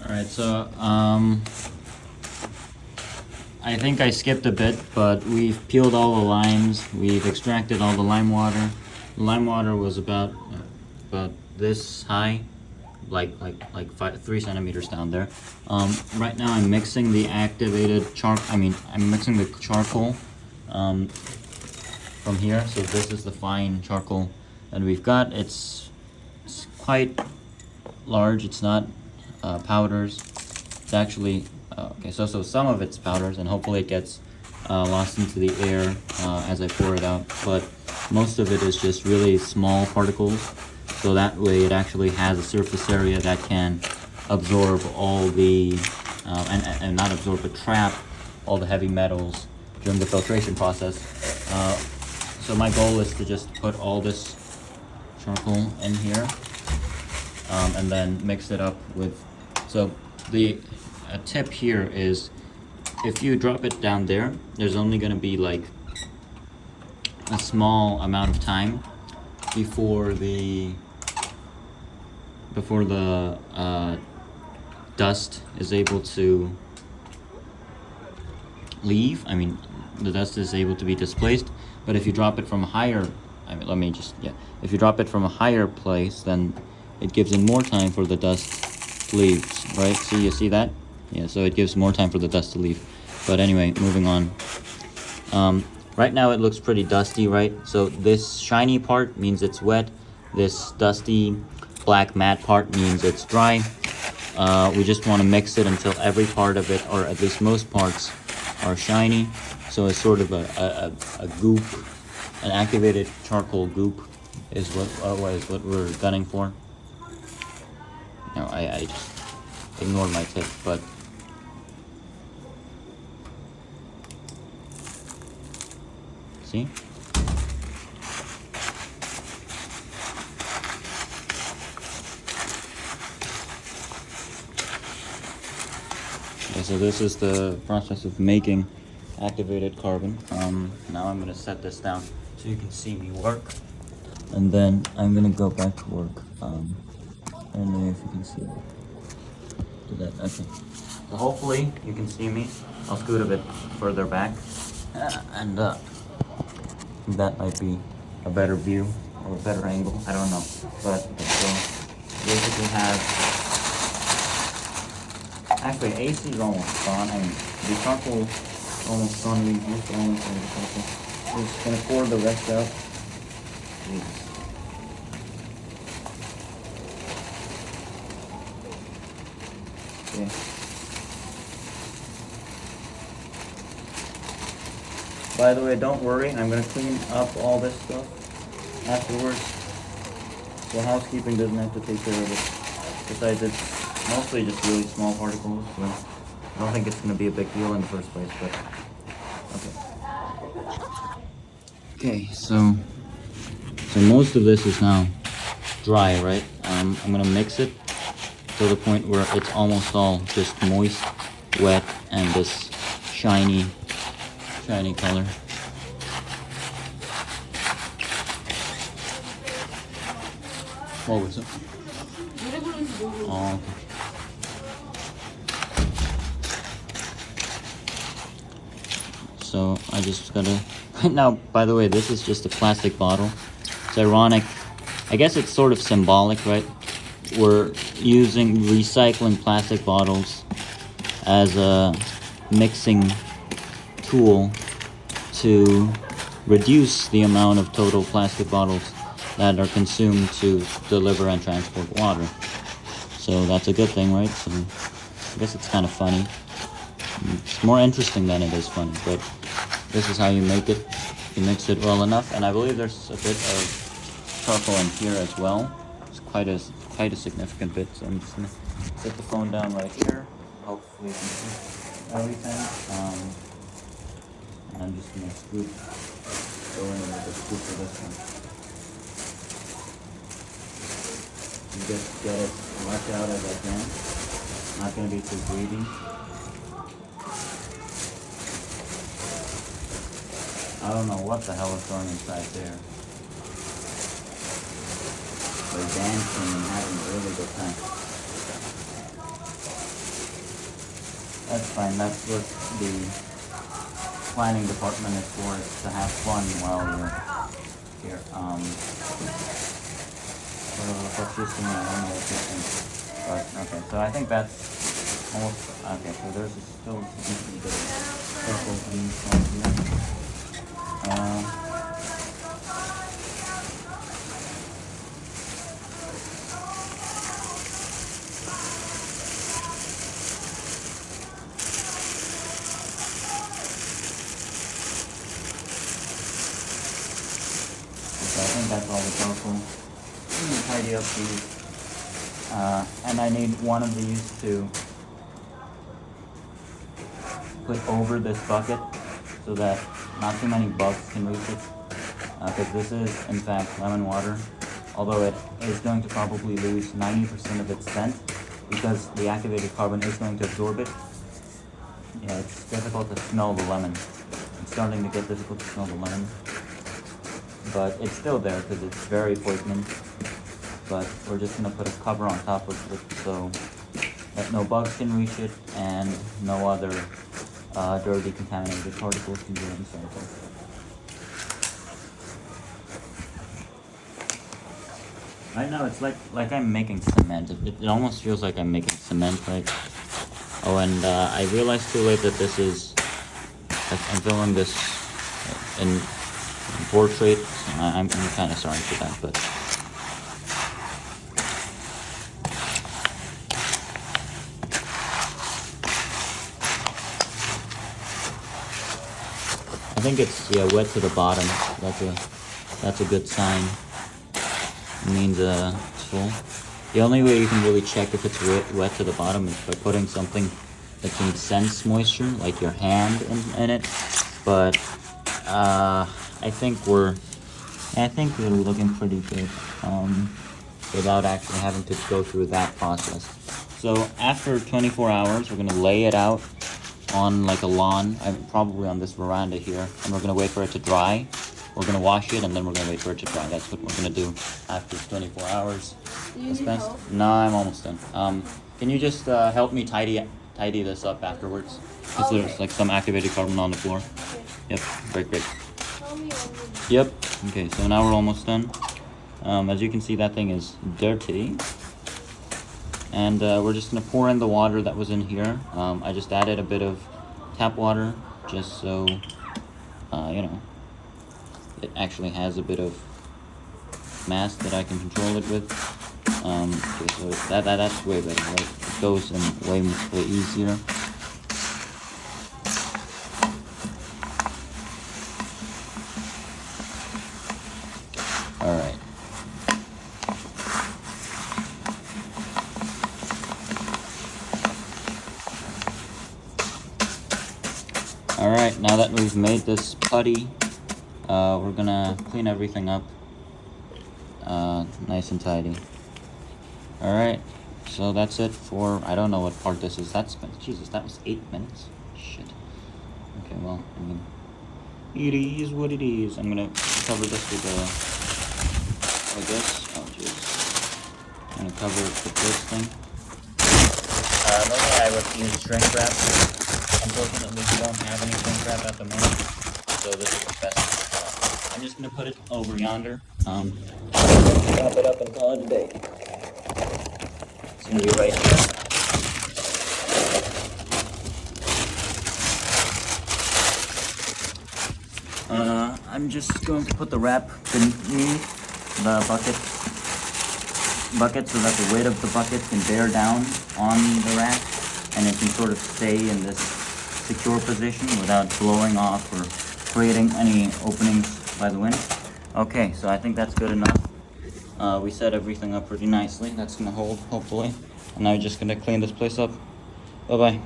Alright, so I think I skipped a bit, but we've peeled all the limes, we've extracted all the lime water. The lime water was about this high, like 3 centimeters down there. Right now I'm mixing the activated I'm mixing the charcoal from here. So this is the fine charcoal that we've got. It's quite large. It's not powders. It's actually okay. So some of it's powders, and hopefully it gets lost into the air as I pour it out. But most of it is just really small particles. So that way it actually has a surface area that can absorb all the and not absorb but trap all the heavy metals during the filtration process. So my goal is to just put all this charcoal in here and then mix it up with. So the tip here is, if you drop it down there, there's only going to be like a small amount of time before the dust is able to leave. I mean, the dust is able to be displaced. But if you drop it from a higher, if you drop it from a higher place, then it gives it more time for the dust to leave, right? See, you see that? Yeah, so it gives more time for the dust to leave. But anyway, moving on. Right now it looks pretty dusty, right? So this shiny part means it's wet. This dusty black matte part means it's dry. We just want to mix it until every part of it, or at least most parts, are shiny. So it's sort of a goop, an activated charcoal goop is what we're gunning for. No, I just ignored my tip, but see? Okay, so this is the process of making activated carbon. Now I'm gonna set this down so you can see me work, and then I'm gonna go back to work. I don't know if you can see that. Do that. Okay. So hopefully you can see me. I'll scoot a bit further back, and that might be a better view or a better angle. I don't know, but so basically have. Actually, AC is almost gone. I mean, the charcoal is almost gone. We used almost all the charcoal. We're just gonna pour the rest out. Jeez. Okay. By the way, don't worry. I'm gonna clean up all this stuff afterwards, so housekeeping doesn't have to take care of it. Besides, it's mostly just really small particles, so I don't think it's going to be a big deal in the first place, but okay. Okay, so most of this is now dry, right? I'm going to mix it to the point where it's almost all just moist, wet, and this shiny color. What was it? Oh, okay. So I just gotta. Right now, by the way, this is just a plastic bottle. It's ironic. I guess it's sort of symbolic, right? We're using recycling plastic bottles as a mixing tool to reduce the amount of total plastic bottles that are consumed to deliver and transport water. So that's a good thing, right? So I guess it's kind of funny. It's more interesting than it is funny, but this is how you make it. You mix it well enough, and I believe there's a bit of charcoal in here as well. It's quite a significant bit. So I'm just gonna set the phone down right here. Hopefully you can see everything. And I'm just gonna go in with the scoop for this one. Just get it as much out as I can. Not gonna be too greedy. I don't know what the hell is going inside there. They're dancing and having a really good time. That's fine. That's what the planning department is for, is to have fun while you're here. That's just in normal kitchen. But okay, so I think that's almost okay. So there's still a bit of purple beans on here. So I think that's all the purple. Let me tidy up these. And I need one of these to put over this bucket so that not too many bugs can reach it. Because this is, in fact, lemon water. Although it is going to probably lose 90% of its scent because the activated carbon is going to absorb it. Yeah, it's difficult to smell the lemon. It's starting to get difficult to smell the lemon. But it's still there because it's very poisoning. But we're just going to put a cover on top of it so that no bugs can reach it and no other dirty contaminated particles can get inside it. Right now it's like I'm making cement. It almost feels like I'm making cement, right? Oh, and I realized too late that this is, I'm filming this in portrait. I'm kind of sorry for that, but I think it's wet to the bottom. That's a good sign. It means it's full. The only way you can really check if it's wet to the bottom is by putting something that can sense moisture, like your hand in it. But I think we're looking pretty good without actually having to go through that process. So after 24 hours, we're gonna lay it out on like a lawn, probably on this veranda here, and we're gonna wait for it to dry. We're gonna wash it and then we're gonna wait for it to dry. That's what we're gonna do after 24 hours. Do you need help? No, I'm almost done. Can you just help me tidy this up afterwards? Because there's like some activated carbon on the floor. Okay. Yep, great. Tell me when Yep. Okay, so now we're almost done. As you can see, that thing is dirty. And we're just gonna pour in the water that was in here. I just added a bit of tap water just so, you know, it actually has a bit of mass that I can control it with. Okay, so that's way better, right? It goes in way easier. All right. All right, now that we've made this putty, we're gonna clean everything up nice and tidy. All right, so that's it for, I don't know what part this is. Jesus, that was 8 minutes. Shit. Okay, well, I mean, it is what it is. I'm gonna cover this with this. Oh, jeez. I'm gonna cover it with this thing. Normally I would use shrink wrap. Unfortunately, we don't have any shrink wrap at the moment, so this is the best. I'm just gonna put it over yonder. Wrap it up and call it a day. It's gonna be right here. I'm just going to put the wrap beneath the bucket so that the weight of the bucket can bear down on the rack and it can sort of stay in this secure position without blowing off or creating any openings by the wind. Okay, so I think that's good enough. We set everything up pretty nicely. That's gonna hold, hopefully. And now I'm just gonna clean this place up. Bye-bye.